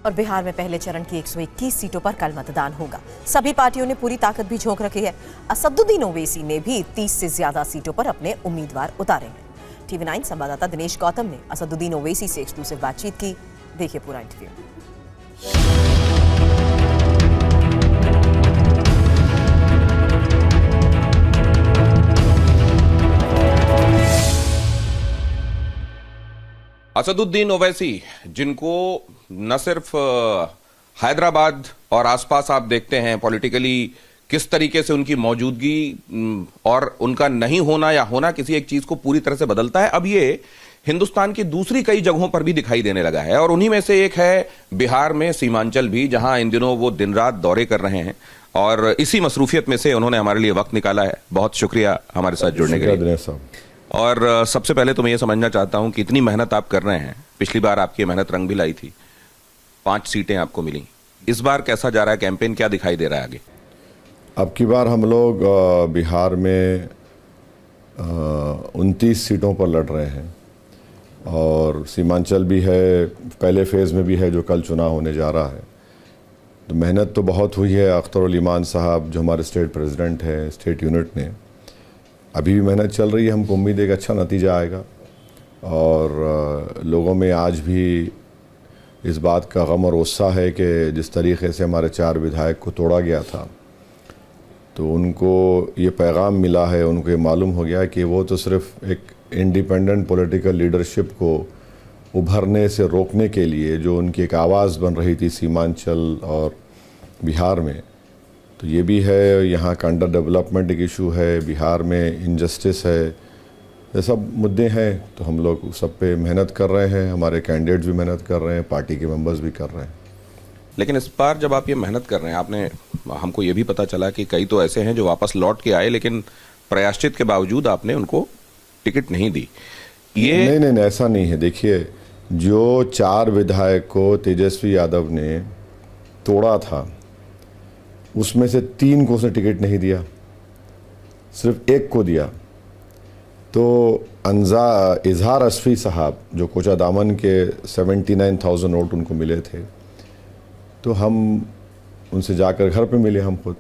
और बिहार में पहले चरण की 121 सीटों पर कल मतदान होगा। सभी पार्टियों ने पूरी ताकत भी झोंक रखी है। असदुद्दीन ओवैसी ने भी 30 से ज्यादा सीटों पर अपने उम्मीदवार उतारे हैं। TV9 संवाददाता दिनेश गौतम ने असदुद्दीन ओवैसी से एक्सक्लूसिव बातचीत की। देखिए पूरा इंटरव्यू। असदुद्दीन ओवैसी, जिनको न सिर्फ हैदराबाद और आसपास आप देखते हैं पॉलिटिकली किस तरीके से उनकी मौजूदगी और उनका नहीं होना या होना किसी एक चीज को पूरी तरह से बदलता है, अब ये हिंदुस्तान की दूसरी कई जगहों पर भी दिखाई देने लगा है। और उन्हीं में से एक है बिहार में सीमांचल भी, जहां इन दिनों वो दिन रात दौरे कर रहे हैं और इसी मसरूफियत में से उन्होंने हमारे लिए वक्त निकाला है। बहुत शुक्रिया हमारे साथ जुड़ने के लिए। और सबसे पहले तो मैं ये समझना चाहता हूं कि इतनी मेहनत आप कर रहे हैं, पिछली बार आपकी मेहनत रंग भी लाई थी, 5 सीटें आपको मिली। इस बार कैसा जा रहा है कैंपेन, क्या दिखाई दे रहा है आगे? अब की बार हम लोग बिहार में 29 सीटों पर लड़ रहे हैं और सीमांचल भी है, पहले फेज़ में भी है जो कल चुनाव होने जा रहा है। तो मेहनत तो बहुत हुई है। अख्तरुल ईमान साहब जो हमारे स्टेट प्रेसिडेंट हैं स्टेट यूनिट ने, अभी भी मेहनत चल रही है। हमको उम्मीद है कि अच्छा नतीजा आएगा और लोगों में आज भी इस बात का गम और गुस्सा है कि जिस तरीके से हमारे 4 विधायक को तोड़ा गया था, तो उनको ये पैगाम मिला है, उनको ये मालूम हो गया कि वो तो सिर्फ एक इंडिपेंडेंट पॉलिटिकल लीडरशिप को उभरने से रोकने के लिए जो उनकी एक आवाज़ बन रही थी सीमांचल और बिहार में, तो ये भी है। यहाँ का अंडर डेवलपमेंट एक इशू है, बिहार में इनजस्टिस है, ये सब मुद्दे हैं। तो हम लोग सब पे मेहनत कर रहे हैं, हमारे कैंडिडेट्स भी मेहनत कर रहे हैं, पार्टी के मेंबर्स भी कर रहे हैं। लेकिन इस बार जब आप ये मेहनत कर रहे हैं, आपने हमको ये भी पता चला कि कई तो ऐसे हैं जो वापस लौट के आए, लेकिन प्रायश्चित के बावजूद आपने उनको टिकट नहीं दी। ये नहीं, ऐसा नहीं है। देखिए, जो 4 विधायक को तेजस्वी यादव ने तोड़ा था, उसमें से 3 को उसने टिकट नहीं दिया, सिर्फ 1 को दिया। तो इजहार असफी साहब जो कोचा दामन के 79,000 वोट उनको मिले थे, तो हम उनसे जाकर घर पे मिले। हम खुद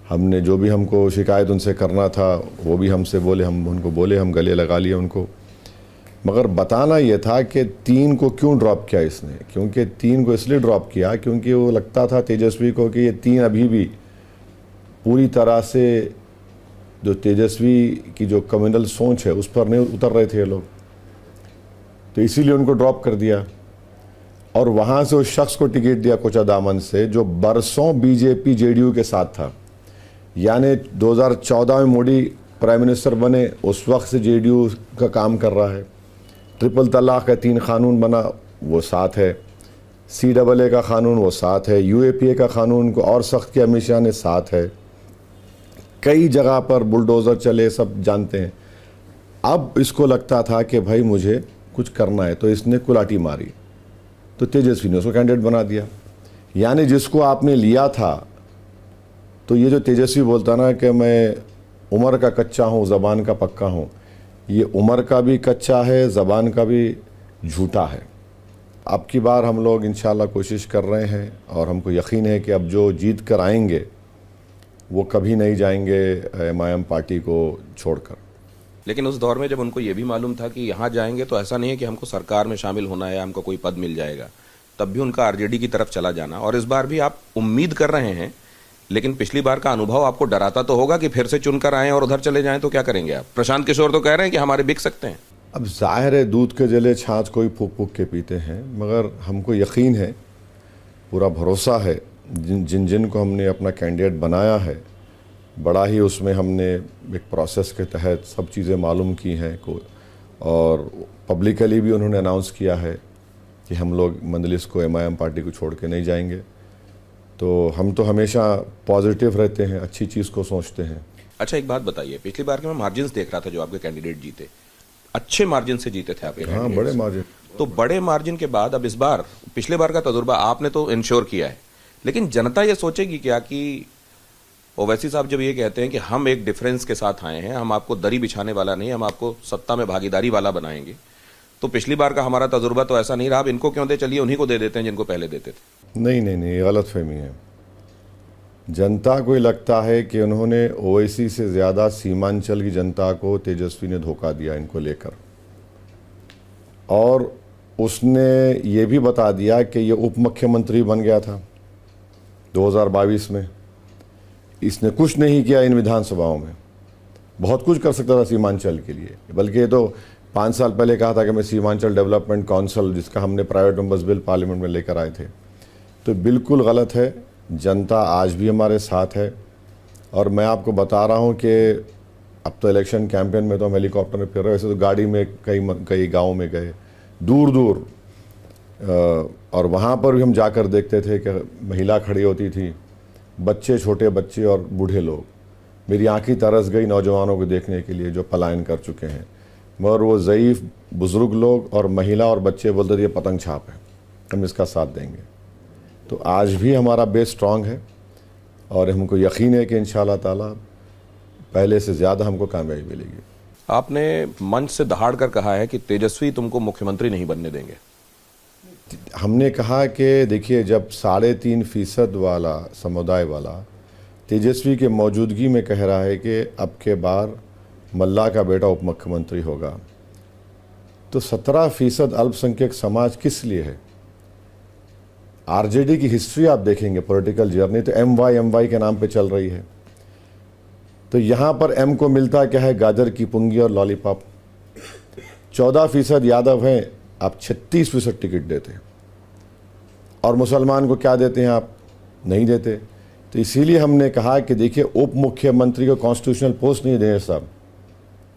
हमने जो भी हमको शिकायत उनसे करना था वो भी हमसे बोले, हम उनको बोले, हम गले लगा लिए उनको। मगर बताना ये था कि 3 को क्यों ड्रॉप किया इसने, क्योंकि 3 को इसलिए ड्रॉप किया क्योंकि वो लगता था तेजस्वी को कि ये 3 अभी भी पूरी तरह से जो तेजस्वी की जो कम्युनल सोच है उस पर नहीं उतर रहे थे ये लोग, तो इसीलिए उनको ड्रॉप कर दिया। और वहाँ से उस शख्स को टिकट दिया कोचा दामन से जो बरसों बीजेपी जेडीयू के साथ था। यानी 2014 में मोदी प्राइम मिनिस्टर बने, उस वक्त से जेडीयू का काम कर रहा है। ट्रिपल तलाक का 3 कानून बना, वो साथ है। CAA का कानून वो साथ है। UAPA का कानून को और सख्त किया अमित शाह ने, साथ है। कई जगह पर बुलडोज़र चले, सब जानते हैं। अब इसको लगता था कि भाई मुझे कुछ करना है, तो इसने कुलाटी मारी, तो तेजस्वी ने उसको कैंडिडेट बना दिया। यानी जिसको आपने लिया था, तो ये जो तेजस्वी बोलता ना कि मैं उम्र का कच्चा हूँ ज़बान का पक्का हूँ, ये उम्र का भी कच्चा है, ज़बान का भी झूठा है। अब की बार हम लोग इंशाल्लाह कोशिश कर रहे हैं और हमको यकीन है कि अब जो जीत कर आएंगे वो कभी नहीं जाएंगे MIM पार्टी को छोड़कर। लेकिन उस दौर में जब उनको ये भी मालूम था कि यहाँ जाएंगे तो ऐसा नहीं है कि हमको सरकार में शामिल होना है, हमको कोई पद मिल जाएगा, तब भी उनका RJD की तरफ चला जाना। और इस बार भी आप उम्मीद कर रहे हैं, लेकिन पिछली बार का अनुभव आपको डराता तो होगा कि फिर से चुनकर आएं और उधर चले जाएं, तो क्या करेंगे आप? प्रशांत किशोर तो कह रहे हैं कि हमारे बिक सकते हैं। अब जाहिर है दूध के जले छाछ कोई फूक फूक के पीते हैं, मगर हमको यकीन है, पूरा भरोसा है, जिन को हमने अपना कैंडिडेट बनाया है, बड़ा ही उसमें हमने एक प्रोसेस के तहत सब चीज़ें मालूम की हैं को, और पब्लिकली भी उन्होंने अनाउंस किया है कि हम लोग मंजलिस को MIM पार्टी को छोड़ के नहीं जाएंगे। तो हम तो हमेशा पॉजिटिव रहते हैं, अच्छी चीज़ को सोचते हैं। अच्छा, एक बात बताइए, पिछली बार के मैं मार्जिन देख रहा था जो आपके कैंडिडेट जीते, अच्छे मार्जिन से जीते थे आपके। हाँ, बड़े मार्जिन। तो बड़े मार्जिन के बाद अब इस बार, पिछले बार का तजुर्बा आपने तो इंश्योर किया है, लेकिन जनता ये सोचेगी क्या कि ओवैसी साहब जब ये कहते हैं कि हम एक डिफरेंस के साथ आए हैं, हम आपको दरी बिछाने वाला नहीं, हम आपको सत्ता में भागीदारी वाला बनाएंगे, तो पिछली बार का हमारा तजुर्बा तो ऐसा नहीं रहा, अब इनको क्यों दे, चलिए उन्हीं को दे देते हैं जिनको पहले देते थे। नहीं नहीं नहीं, ये गलतफहमी है। जनता को ये लगता है कि उन्होंने ओवैसी से ज़्यादा सीमांचल की जनता को तेजस्वी ने धोखा दिया इनको लेकर, और उसने ये भी बता दिया कि ये उप मुख्यमंत्री बन गया था 2022 में। इसने कुछ नहीं किया इन विधानसभाओं में, बहुत कुछ कर सकता था सीमांचल के लिए, बल्कि ये तो 5 साल पहले कहा था कि मैं सीमांचल डेवलपमेंट काउंसिल, जिसका हमने प्राइवेट मेंबर्स बिल पार्लियामेंट में लेकर आए थे। तो बिल्कुल गलत है। जनता आज भी हमारे साथ है, और मैं आपको बता रहा हूँ कि अब तो इलेक्शन कैंपेन में तो हम हेलीकॉप्टर में फिर रहे, वैसे तो गाड़ी में कई गाँव में गए, दूर दूर, और वहाँ पर भी हम जाकर देखते थे कि महिला खड़ी होती थी, बच्चे, छोटे बच्चे और बूढ़े लोग। मेरी आंखें तरस गई नौजवानों को देखने के लिए जो पलायन कर चुके हैं, मगर वो ज़ईफ़ बुज़ुर्ग लोग और महिला और बच्चे बोलते थे ये पतंग छाप है, हम इसका साथ देंगे। तो आज भी हमारा बेस स्ट्रांग है, और हमको यकीन है कि इंशाअल्लाह ताला पहले से ज़्यादा हमको कामयाबी मिलेगी। आपने मंच से दहाड़ कर कहा है कि तेजस्वी तुमको मुख्यमंत्री नहीं बनने देंगे। हमने कहा कि देखिए, जब 3.5% वाला समुदाय वाला तेजस्वी के मौजूदगी में कह रहा है कि अब के बार मल्ला का बेटा उप मुख्यमंत्री होगा, तो 17% अल्पसंख्यक समाज किस लिए है? आरजेडी की हिस्ट्री आप देखेंगे, पॉलिटिकल जर्नी, तो MY के नाम पे चल रही है। तो यहाँ पर M को मिलता क्या है? गाजर की पुंगी और लॉलीपॉप। 14% यादव हैं, आप 36% टिकट देते हैं, और मुसलमान को क्या देते हैं आप? नहीं देते। तो इसीलिए हमने कहा कि देखिए, उप मुख्यमंत्री को कॉन्स्टिट्यूशनल पोस्ट नहीं देंगे साहब,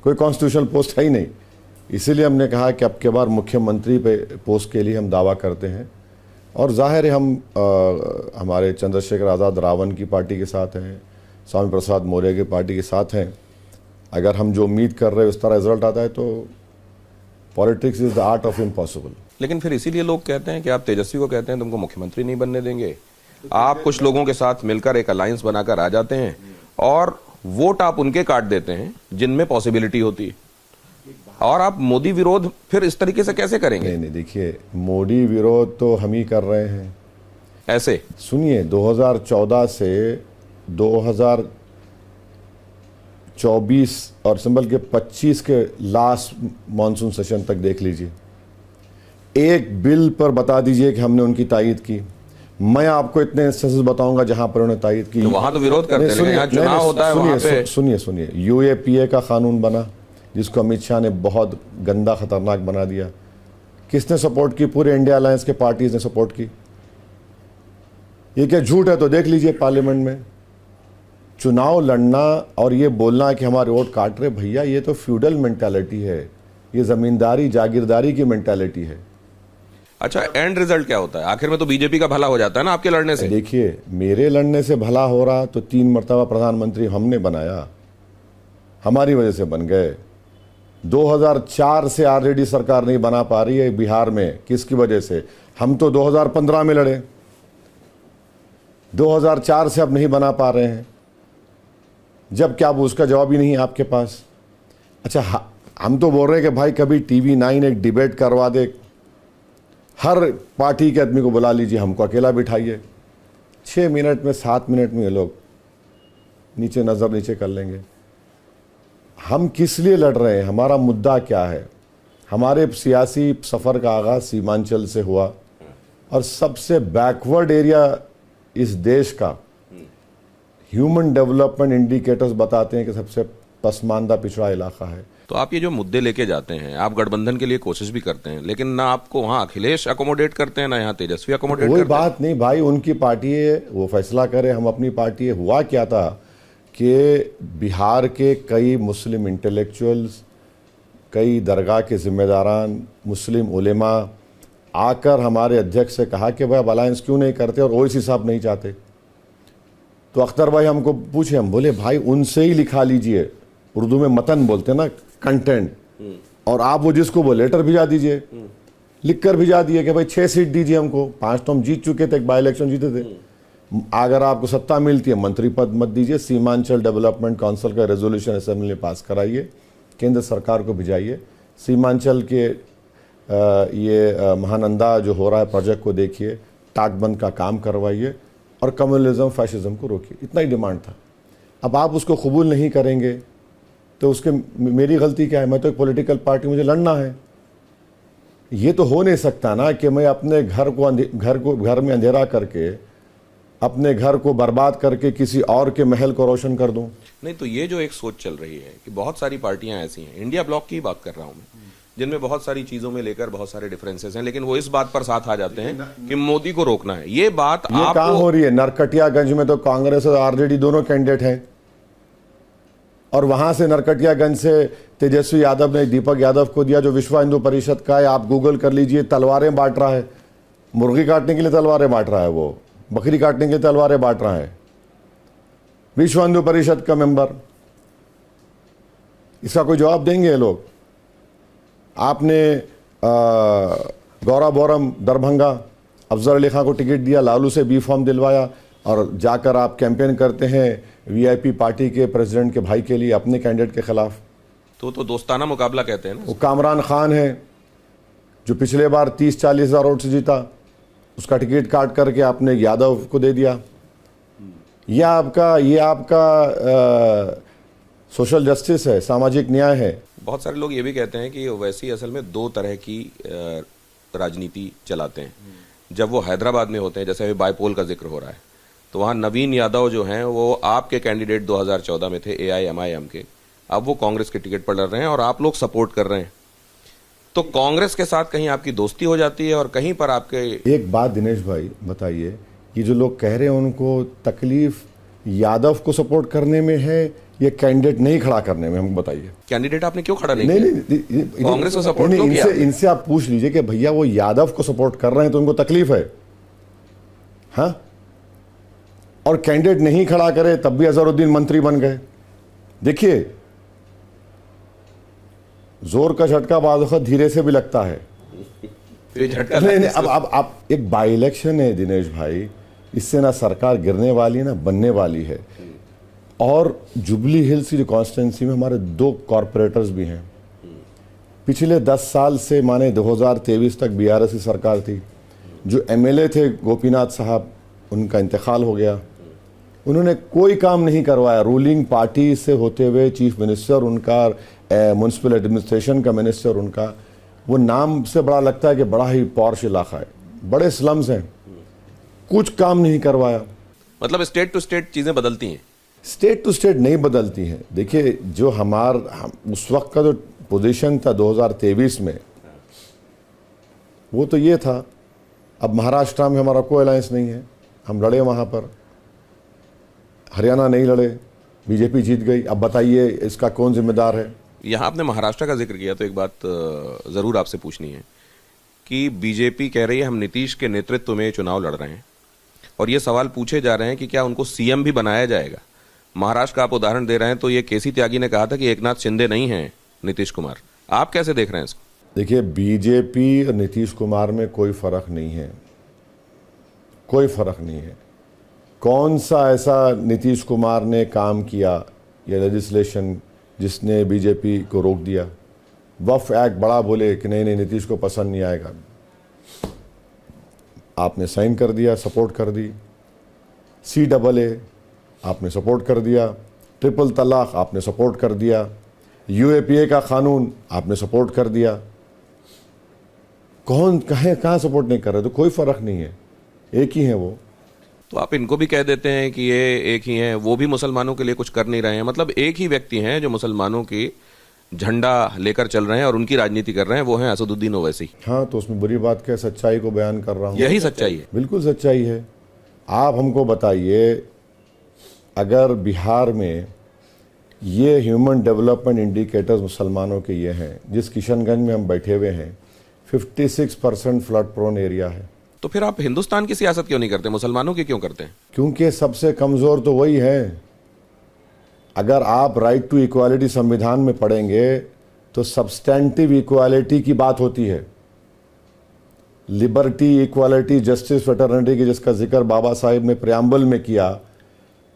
कोई कॉन्स्टिट्यूशनल पोस्ट है ही नहीं। इसीलिए हमने कहा कि अब के बार मुख्यमंत्री पे पोस्ट के लिए हम दावा करते हैं, और जाहिर है हम हमारे चंद्रशेखर आज़ाद रावण की पार्टी के साथ हैं, स्वामी प्रसाद मौर्य की पार्टी के साथ हैं। अगर हम जो उम्मीद कर रहे हैं उस तरह रिजल्ट आता है तो politics is the art of impossible. लेकिन फिर इसीलिए लोग कहते हैं कि आप तेजस्वी को कहते हैं तुमको मुख्यमंत्री नहीं बनने देंगे, आप कुछ लोगों के साथ मिलकर एक अलायंस बनाकर आ जाते हैं और वोट आप उनके काट देते हैं जिनमें पॉसिबिलिटी होती है, और आप मोदी विरोध फिर इस तरीके से कैसे करेंगे? नहीं नहीं, देखिए, मोदी विरोध तो हम ही कर रहे हैं। ऐसे सुनिए, 2014 से 2024 और सिंबल के 25 के लास्ट मॉनसून सेशन तक देख लीजिए, एक बिल पर बता दीजिए कि हमने उनकी तायीद की। मैं आपको इतने इंस्टेंसेस बताऊंगा जहां पर उन्होंने तायीद की। तो वहां तो विरोध करते हैं, यहाँ चुनाव होता है वहां पे। सुनिए, UAPA का कानून बना, जिसको अमित शाह ने बहुत गंदा खतरनाक बना दिया। किसने सपोर्ट की? पूरे इंडिया अलायंस के पार्टीज ने सपोर्ट की। ये क्या झूठ है? तो देख लीजिए पार्लियामेंट में चुनाव लड़ना और ये बोलना कि हमारे वोट काट रहे, भैया ये तो फ्यूडल मेंटालिटी है, ये जमींदारी जागीरदारी की मेंटालिटी है। अच्छा, एंड रिजल्ट क्या होता है? आखिर में तो बीजेपी का भला हो जाता है ना आपके लड़ने से। देखिए, मेरे लड़ने से भला हो रहा तो 3 मरतबा प्रधानमंत्री हमने बनाया, हमारी वजह से बन गए। 2004 से आरजेडी सरकार नहीं बना पा रही है बिहार में, किसकी वजह से? हम तो 2015 में लड़े, 2004 से अब नहीं बना पा रहे हैं। जब क्या, उसका जवाब ही नहीं है आपके पास। अच्छा, हम तो बोल रहे हैं कि भाई कभी TV9 एक डिबेट करवा दे, हर पार्टी के आदमी को बुला लीजिए, हमको अकेला बिठाइए, 6 मिनट में 7 मिनट में ये लोग नीचे नज़र नीचे कर लेंगे। हम किस लिए लड़ रहे हैं? हमारा मुद्दा क्या है? हमारे सियासी सफ़र का आगाज़ सीमांचल से हुआ, और सबसे बैकवर्ड एरिया इस देश का ह्यूमन डेवलपमेंट इंडिकेटर्स बताते हैं कि सबसे पसमानदा पिछड़ा इलाका है। तो आप ये जो मुद्दे लेके जाते हैं, आप गठबंधन के लिए कोशिश भी करते हैं, लेकिन ना आपको वहां अखिलेश अकोमोडेट करते हैं, ना यहाँ तेजस्वी अकोमोडेट करते हैं। कोई बात नहीं भाई, उनकी पार्टी है, वो फैसला करे, हम अपनी पार्टी है। हुआ क्या था कि बिहार के कई मुस्लिम इंटेलेक्चुअल्स, कई दरगाह के जिम्मेदारान, मुस्लिम उलेमा आकर हमारे अध्यक्ष से कहा कि भाई अब अलायंस क्यों नहीं करते, और ओवैसी साहब नहीं चाहते। तो अख्तर भाई हमको पूछे, हम बोले भाई उनसे ही लिखा लीजिए, उर्दू में मतन बोलते हैं ना, कंटेंट, और आप वो जिसको वो लेटर भिजा दीजिए, लिख कर भिजा दिए कि भाई 6 सीट दीजिए हमको, 5 तो हम जीत चुके थे, एक बाई इलेक्शन जीते थे। अगर आपको सत्ता मिलती है मंत्री पद मत दीजिए, सीमांचल डेवलपमेंट काउंसिल का रेजोल्यूशन असेंबली में पास कराइए, केंद्र सरकार को भिजाइए, सीमांचल के ये महानंदा जो हो रहा है प्रोजेक्ट को देखिए, ताकबंद का काम करवाइए और कम्युनलिज्म फैशिज्म को रोकिए, इतना ही डिमांड था। अब आप उसको कबूल नहीं करेंगे तो उसके मेरी गलती क्या है? मैं तो एक पॉलिटिकल पार्टी, मुझे लड़ना है। ये तो हो नहीं सकता ना कि मैं अपने घर में अंधेरा करके, अपने घर को बर्बाद करके किसी और के महल को रोशन कर दूं। नहीं, तो ये जो एक सोच चल रही है कि बहुत सारी पार्टियां ऐसी हैं, इंडिया ब्लॉक की बात कर रहा हूं मैं, जिनमें बहुत सारी चीजों में लेकर बहुत सारे डिफरेंसेस हैं, लेकिन वो इस बात पर साथ आ जाते हैं कि मोदी को रोकना है। ये बात ये कहां हो रही है? नरकटियागंज में तो कांग्रेस और आरजेडी दोनों कैंडिडेट हैं, और वहां से नरकटियागंज से तेजस्वी यादव ने दीपक यादव को दिया, जो विश्व हिंदू परिषद का है। आप गूगल कर लीजिए, तलवारें बांट रहा है, मुर्गी काटने के लिए तलवारें बांट रहा है, वो बकरी काटने के लिए तलवारें बांट रहा है। विश्व हिंदू परिषद का मेंबर, इसका कोई जवाब देंगे ये लोग? आपने गौरव बोरम दरभंगा, अफजल अली खां को टिकट दिया, लालू से बी फॉर्म दिलवाया, और जाकर आप कैंपेन करते हैं वीआईपी पार्टी के प्रेसिडेंट के भाई के लिए, अपने कैंडिडेट के खिलाफ। तो दोस्ताना मुकाबला कहते हैं ना। वो कामरान खान है जो पिछले बार 30-40 हज़ार वोट से जीता, उसका टिकट काट करके आपने यादव को दे दिया। ये आपका सोशल जस्टिस है, सामाजिक न्याय है। बहुत सारे लोग ये भी कहते हैं कि ओवैसी असल में दो तरह की राजनीति चलाते हैं। जब वो हैदराबाद में होते हैं, जैसे अभी बाईपोल का जिक्र हो रहा है, तो वहाँ नवीन यादव जो हैं वो आपके कैंडिडेट 2014 में थे AIMIM के, अब वो कांग्रेस के टिकट पर लड़ रहे हैं और आप लोग सपोर्ट कर रहे हैं। तो कांग्रेस के साथ कहीं आपकी दोस्ती हो जाती है और कहीं पर आपके। एक बात दिनेश भाई बताइए, ये जो लोग कह रहे हैं उनको तकलीफ यादव को सपोर्ट करने में है या कैंडिडेट नहीं खड़ा करने में? हमको बताइए। कैंडिडेट आपने क्यों खड़ा नहीं नहीं, कांग्रेस को सपोर्ट क्यों किया? इनसे आप पूछ लीजिए कि भैया वो यादव को सपोर्ट कर रहे हैं तो उनको तकलीफ है, हाँ? और कैंडिडेट नहीं खड़ा करे तब भी अजहरुद्दीन मंत्री बन गए। देखिए, जोर का झटका बाद वक्त धीरे से भी लगता है। नहीं, अब एक बाई इलेक्शन है दिनेश भाई, इससे ना सरकार गिरने वाली है ना बनने वाली है। और जुबली हिल्स की जो कॉन्स्टिट्यूंसी में हमारे 2 कॉरपोरेटर्स भी हैं। पिछले 10 साल से माने 2023 तक BRS की सरकार थी। जो MLA थे गोपीनाथ साहब, उनका इंतकाल हो गया। उन्होंने कोई काम नहीं करवाया। रूलिंग पार्टी से होते हुए चीफ मिनिस्टर उनका, म्युनिसिपल एडमिनिस्ट्रेशन का मिनिस्टर उनका, वो नाम से बड़ा लगता है कि बड़ा ही पॉश इलाका है, बड़े स्लम्स हैं, कुछ काम नहीं करवाया। मतलब स्टेट टू स्टेट चीजें बदलती हैं? स्टेट टू स्टेट नहीं बदलती हैं। देखिए, जो उस वक्त का जो पोजीशन था 2023 में, वो तो ये था। अब महाराष्ट्र में हमारा कोई अलायंस नहीं है, हम लड़े वहाँ पर। हरियाणा नहीं लड़े, बीजेपी जीत गई। अब बताइए इसका कौन जिम्मेदार है? यहाँ आपने महाराष्ट्र का जिक्र किया तो एक बात जरूर आपसे पूछनी है कि बीजेपी कह रही है हम नीतीश के नेतृत्व में चुनाव लड़ रहे हैं, और ये सवाल पूछे जा रहे हैं कि क्या उनको CM भी बनाया जाएगा। महाराष्ट्र का आप उदाहरण दे रहे हैं, तो ये केसी त्यागी ने कहा था कि एकनाथ शिंदे नहीं हैं नीतीश कुमार। आप कैसे देख रहे हैं इसको? देखिए, बीजेपी और नीतीश कुमार में कोई फर्क नहीं है, कोई फर्क नहीं है। कौन सा ऐसा नीतीश कुमार ने काम किया या लेजिस्लेशन जिसने बीजेपी को रोक दिया? वक्फ एक्ट बड़ा बोले कि नहीं नीतीश को पसंद नहीं आएगा, आपने साइन कर दिया, सपोर्ट कर दी। CAA आपने सपोर्ट कर दिया। ट्रिपल तलाक आपने सपोर्ट कर दिया। UAPA का कानून आपने सपोर्ट कर दिया। कहाँ सपोर्ट नहीं कर रहे? तो कोई फर्क नहीं है, एक ही है वो। तो आप इनको भी कह देते हैं कि ये एक ही हैं, वो भी मुसलमानों के लिए कुछ कर नहीं रहे हैं। मतलब एक ही व्यक्ति हैं जो मुसलमानों की झंडा लेकर चल रहे हैं और उनकी राजनीति कर रहे हैं, वो हैं असदुद्दीन ओवैसी। हाँ, तो उसमें बुरी बात क्या? सच्चाई को बयान कर रहा हूँ। यही सच्चाई है, बिल्कुल सच्चाई है। आप हमको बताइए, अगर बिहार में ये ह्यूमन डेवलपमेंट इंडिकेटर्स मुसलमानों के ये हैं, जिस किशनगंज में हम बैठे हुए हैं 56% फ्लड प्रोन एरिया है, तो फिर आप हिंदुस्तान की सियासत क्यों नहीं करते, मुसलमानों की क्यों करते हैं? क्योंकि सबसे कमज़ोर तो वही है। अगर आप राइट टू इक्वालिटी संविधान में पढ़ेंगे तो सब्सटेंटिव इक्वालिटी की बात होती है। लिबर्टी, इक्वालिटी, जस्टिस, फ्रेटर्निटी की जिसका जिक्र बाबा साहेब ने प्रियम्बल में किया,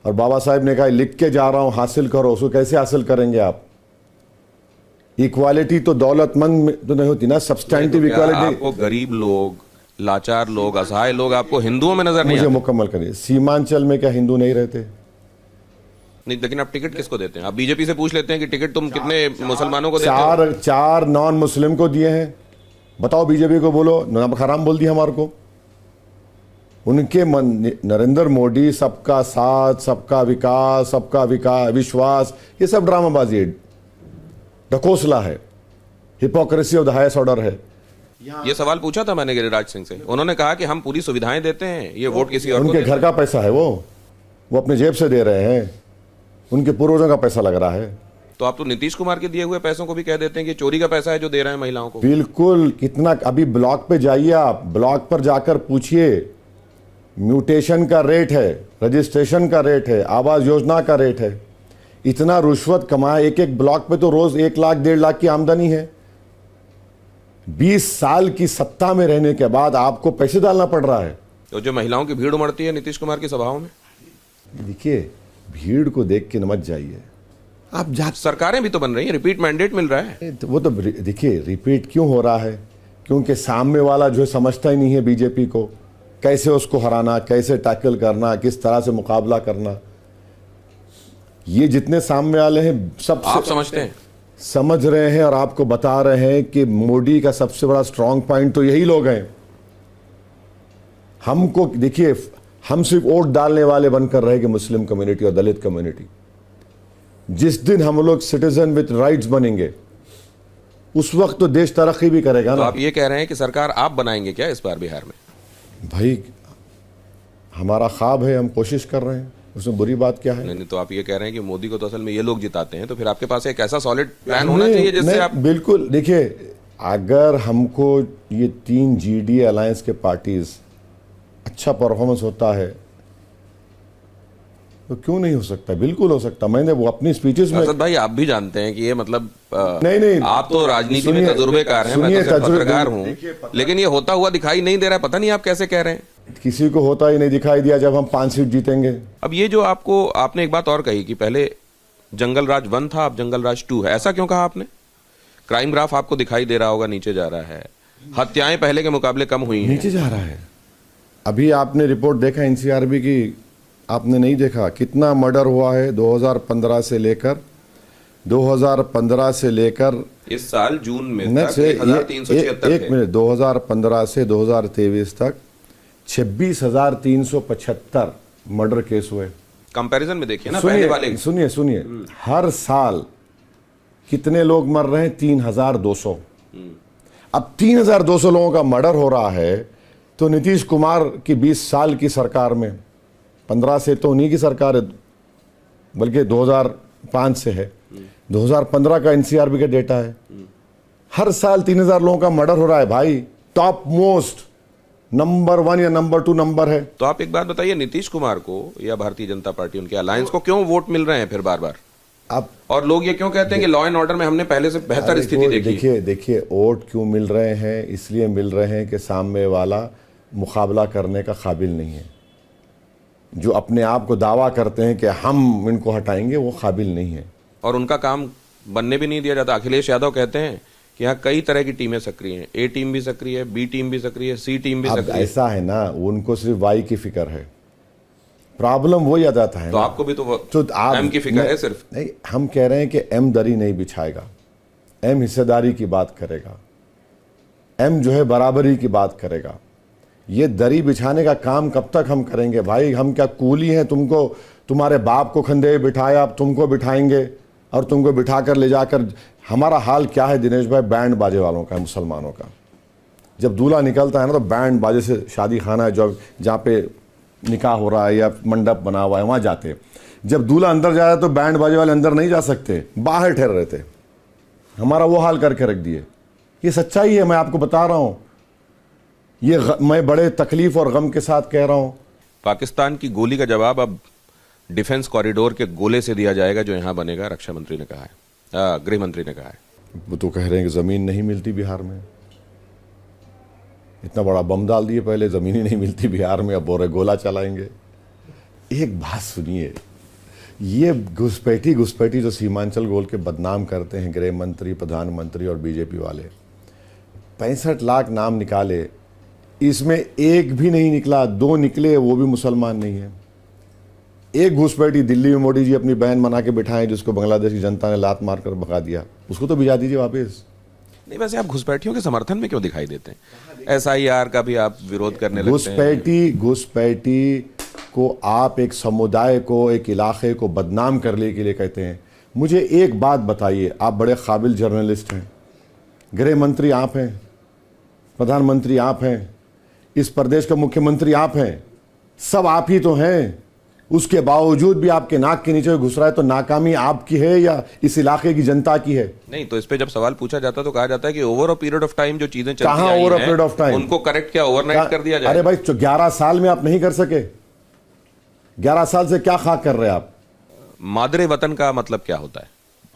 और बाबा साहेब ने कहा लिख के जा रहा हूं, हासिल करो। उसको कैसे हासिल करेंगे आप? इक्वालिटी तो दौलतमंद में तो नहीं होती ना, सब्सटैंटिव तो क्या इक्वालिटी। आपको गरीब लोग, लाचार लोग, असहाय लोग आपको हिंदुओं में नजर नहीं मुझे आते? मुकम्मल करिए, सीमांचल में क्या हिंदू नहीं रहते? नहीं, लेकिन आप टिकट किसको देते हैं? आप बीजेपी से पूछ लेते हैं कि टिकट तुम कितने मुसलमानों को देते हो? चार नॉन मुस्लिम को दिए हैं। बताओ बीजेपी को, बोलो नमक हराम बोल दिया हमारे को। उनके मन नरेंद्र मोदी सबका साथ, सबका विकास, सबका विश्वास, ये सब ड्रामाबाजी है, ढकोसला है, hypocrisy of the highest order है। ये सवाल पूछा था मैंने गिरिराज सिंह से, उन्होंने कहा कि हम पूरी सुविधाएं देते हैं, ये वोट किसी और को उनके देते घर का पैसा है, वो अपने जेब से दे रहे हैं, उनके पूर्वजों का पैसा लग रहा है। तो आप तो नीतीश कुमार के दिए हुए पैसों को भी कह देते हैं कि चोरी का पैसा है जो दे रहे हैं महिलाओं को। बिल्कुल, कितना अभी ब्लॉक पे जाइए, आप ब्लॉक पर जाकर पूछिए, म्यूटेशन का रेट है, रजिस्ट्रेशन का रेट है, आवास योजना का रेट है। इतना रुश्वत कमाए, एक एक ब्लॉक पे तो रोज 1 लाख 1.5 लाख की आमदनी है। 20 साल की सत्ता में रहने के बाद आपको पैसे डालना पड़ रहा है। तो जो महिलाओं की भीड़ उमड़ती है नीतीश कुमार की सभाओं में, देखिए, भीड़ को देख के मत जाइए आप। सरकारें भी तो बन रही है, रिपीट मैंडेट मिल रहा है। वो तो देखिए, रिपीट क्यों हो रहा है? क्योंकि सामने वाला जो समझता ही नहीं है बीजेपी को, कैसे उसको हराना, कैसे टैकल करना, किस तरह से मुकाबला करना। ये जितने सामने वाले हैं सब आप समझते हैं, समझ रहे हैं और आपको बता रहे हैं कि मोदी का सबसे बड़ा स्ट्रांग पॉइंट तो यही लोग हैं। हमको देखिए, हम सिर्फ वोट डालने वाले बनकर रहेंगे, मुस्लिम कम्युनिटी और दलित कम्युनिटी। जिस दिन हम लोग सिटीजन विद राइट्स बनेंगे, उस वक्त तो देश तरक्की भी करेगा तो ना। आप ये कह रहे हैं कि सरकार आप बनाएंगे क्या इस बार बिहार में? भाई, हमारा ख्वाब है, हम कोशिश कर रहे हैं, उसमें बुरी बात क्या है? नहीं, तो आप ये कह रहे हैं कि मोदी को तो असल में ये लोग जिताते हैं, तो फिर आपके पास एक ऐसा सॉलिड प्लान होना चाहिए जिससे आप। बिल्कुल, देखिए, अगर हमको ये 3 GD अलायंस के पार्टीज अच्छा परफॉर्मेंस होता है तो क्यों नहीं हो सकता? बिल्कुल हो सकता। मैंने वो अपनी स्पीचेस में। असद भाई, आप भी जानते हैं कि ये मतलब नहीं, आप तो राजनीति में तजुर्बेकार हैं, मैं तो सिर्फ पत्रकार हूं, लेकिन ये होता हुआ दिखाई नहीं दे रहा है। पता नहीं आप कैसे कह रहे हैं। किसी को होता ही नहीं दिखाई दिया जब हम 5 सीट जीतेंगे। अब ये जो आपने एक बात और कही कि पहले जंगल राज 1 था, अब जंगल राज 2 है, ऐसा क्यों कहा आपने? क्राइम ग्राफ आपको दिखाई दे रहा होगा, नीचे जा रहा है, हत्याएं पहले के मुकाबले कम हुई हैं। नीचे जा रहा है। अभी आपने रिपोर्ट देखा NCRB की? आपने नहीं देखा कितना मर्डर हुआ है 2015 से लेकर 2015 से लेकर इस साल जून में एक 1376 मिनट, 2015 से 2023 तक 26,375 मर्डर केस हुए। कंपैरिजन में देखिए ना, पहले वाले। सुनिए, हर साल कितने लोग मर रहे हैं? 3,200। अब 3,200 लोगों का मर्डर हो रहा है, तो नीतीश कुमार की 20 साल की सरकार में, 15 से तो उन्हीं की सरकार है, बल्कि 2005 से है, 2015 का NCRB का डेटा है। हर साल 3,000 लोगों का मर्डर हो रहा है भाई। टॉप मोस्ट नंबर 1 या नंबर 2 नंबर है। तो आप एक बात बताइए, नीतीश कुमार को या भारतीय जनता पार्टी, उनके अलायंस को क्यों वोट मिल रहे हैं फिर बार बार? अब और लोग ये क्यों कहते हैं कि लॉ एंड ऑर्डर में हमने पहले से बेहतर स्थिति देखी है? देखिए, वोट क्यों मिल रहे हैं? इसलिए मिल रहे हैं कि सामने वाला मुकाबला करने का काबिल नहीं है। जो अपने आप को दावा करते हैं कि हम इनको हटाएंगे, वो काबिल नहीं है और उनका काम बनने भी नहीं दिया जाता। अखिलेश यादव कहते हैं कि यहाँ कई तरह की टीमें सक्रिय हैं, A टीम भी सक्रिय है, B टीम भी सक्रिय है, C टीम भी सक्रिय है। ऐसा है ना, उनको सिर्फ वाई की फिक्र है। प्रॉब्लम वो याद आता है तो ना। आपको भी तो आप M की फिक्र है सिर्फ? नहीं, हम कह रहे हैं कि M दरी नहीं बिछाएगा, M हिस्सेदारी की बात करेगा, M जो है बराबरी की बात करेगा। ये दरी बिछाने का काम कब तक हम करेंगे भाई? हम क्या कूली हैं? तुमको, तुम्हारे बाप को खंधे बिठाया, अब तुमको बिठाएंगे और तुमको बिठा कर ले जाकर। हमारा हाल क्या है दिनेश भाई? बैंड बाजे वालों का, मुसलमानों का। जब दूल्हा निकलता है ना, तो बैंड बाजे से शादी खाना है, जो जहाँ पे निकाह हो रहा है या मंडप बना हुआ है, वहाँ जाते हैं। जब दूल्हा अंदर जा रहा है तो बैंड बाजे वाले अंदर नहीं जा सकते, बाहर ठहर रहे थे। हमारा वो हाल करके रख दिए। ये सच्चाई है, मैं आपको बता रहा हूँ। ये मैं बड़े तकलीफ और गम के साथ कह रहा हूँ। पाकिस्तान की गोली का जवाब अब डिफेंस कॉरिडोर के गोले से दिया जाएगा जो यहां बनेगा, रक्षा मंत्री ने कहा है, गृह मंत्री ने कहा है। वो तो कह रहे हैं कि जमीन नहीं मिलती बिहार में। इतना बड़ा बम डाल दिए, पहले जमीन ही नहीं मिलती बिहार में, अब बोरे गोला चलाएंगे। एक बात सुनिए, ये घुसपैठी जो सीमांचल गोल के बदनाम करते हैं गृह मंत्री, प्रधानमंत्री और बीजेपी वाले, 65 लाख नाम निकाले, इसमें एक भी नहीं निकला, 2 निकले, वो भी मुसलमान नहीं है। एक घुसपैठी दिल्ली में मोदी जी अपनी बहन मना के बिठाएं, जिसको बांग्लादेश की जनता ने लात मारकर भगा दिया, उसको तो भिजा दीजिए वापस। नहीं, वैसे आप घुसपैठियों के समर्थन में क्यों दिखाई देते हैं? SIR का भी आप विरोध करने लगते हैं। घुसपैठी को आप एक समुदाय को, एक इलाके को बदनाम करने के लिए कहते हैं। मुझे एक बात बताइए, आप बड़े काबिल जर्नलिस्ट हैं, गृह मंत्री आप हैं, प्रधानमंत्री आप हैं, इस प्रदेश का मुख्यमंत्री आप हैं, सब आप ही तो हैं। उसके बावजूद भी आपके नाक के नीचे घुस रहा है, तो नाकामी आपकी है या इस इलाके की जनता की है? नहीं, तो इस पे जब सवाल पूछा जाता है तो कहा जाता है कि over a period of time जो चीजें चलती कहां आई ओवर अ हैं, पीरियड ऑफ टाइम? उनको करेक्ट क्या ओवरनाइट कर दिया जाए? अरे भाई, 11 साल में आप नहीं कर सके? 11 साल से क्या खाक कर रहे हैं आप? मादरे वतन का मतलब क्या होता है?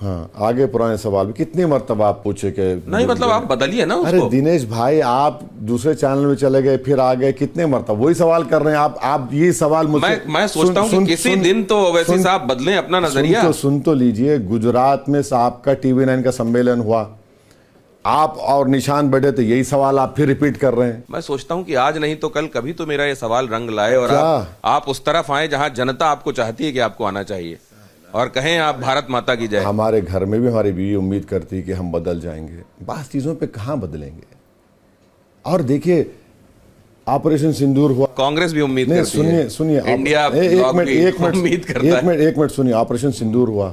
हाँ, आगे पुराने सवाल भी कितनी मर्तबा आप पूछे कि नहीं, मतलब आप बदलिए ना उसको। अरे दिनेश भाई, आप दूसरे चैनल में चले गए, फिर आ गए, कितने मर्तबा वही सवाल कर रहे हैं आप ये सवाल मुझसे। मैं सोचता हूं कि किसी दिन तो ओवैसी साहब बदलें अपना नजरिया। सुन तो लीजिए, गुजरात में साहब का TV9 का सम्मेलन हुआ, आप और निशान बैठे, तो यही सवाल आप फिर रिपीट कर रहे हैं। मैं सोचता हूं कि आज नहीं तो कल कभी तो मेरा ये सवाल रंग लाए और आप उस तरफ आए जहां जनता आपको चाहती है कि आपको आना चाहिए और कहें आप भारत माता की जय। हमारे घर में भी हमारी बीवी उम्मीद करती है कि हम बदल जाएंगे, बास चीजों पे कहां बदलेंगे। और देखिए, ऑपरेशन सिंदूर हुआ, कांग्रेस भी उम्मीद करती है। सुनिए इंडिया एक मिनट सुनिए। ऑपरेशन सिंदूर हुआ,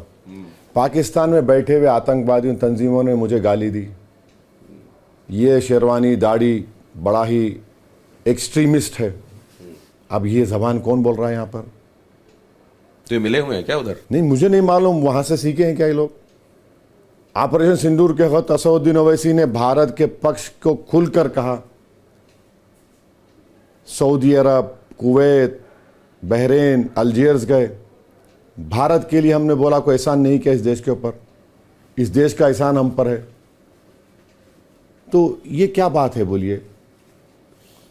पाकिस्तान में बैठे हुए आतंकवादियों तंजीमों ने मुझे गाली दी, ये शेरवानी दाढ़ी बड़ा ही एक्सट्रीमिस्ट है। अब ये जबान कौन बोल रहा है यहाँ पर? तो ये मिले हुए हैं क्या उधर? नहीं, मुझे नहीं मालूम, वहां से सीखे हैं क्या ये लोग? ऑपरेशन सिंदूर के वक्त असदुद्दीन ओवैसी ने भारत के पक्ष को खुलकर कहा। सऊदी अरब, कुवैत, बहरीन, अल्जीरिया गए, भारत के लिए हमने बोला कोई एहसान नहीं किया इस देश के ऊपर, इस देश का एहसान हम पर है। तो ये क्या बात है, बोलिए?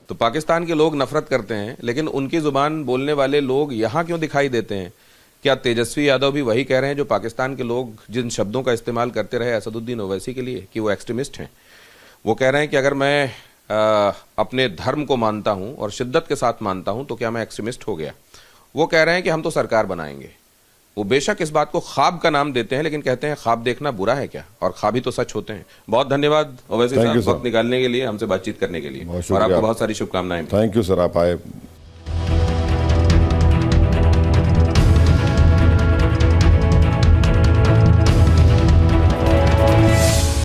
तो पाकिस्तान के लोग नफरत करते हैं, लेकिन उनकी जुबान बोलने वाले लोग यहां क्यों दिखाई देते हैं? क्या तेजस्वी यादव भी वही कह रहे हैं जो पाकिस्तान के लोग जिन शब्दों का इस्तेमाल करते रहे असदुद्दीन ओवैसी के लिए, कि वो एक्सट्रीमिस्ट हैं? वो कह रहे हैं कि अगर मैं अपने धर्म को मानता हूं और शिद्दत के साथ मानता हूं तो क्या मैं एक्सट्रीमिस्ट हो गया? वो कह रहे हैं कि हम तो सरकार बनाएंगे। वो बेशक इस बात को ख्वाब का नाम देते हैं, लेकिन कहते हैं ख्वाब देखना बुरा है क्या? और ख्वाब ही तो सच होते हैं। बहुत धन्यवाद ओवैसी साहब, वक्त निकालने के लिए, हमसे बातचीत करने के लिए, और आपको बहुत सारी शुभकामनाएं। थैंक यू सर, आप आए।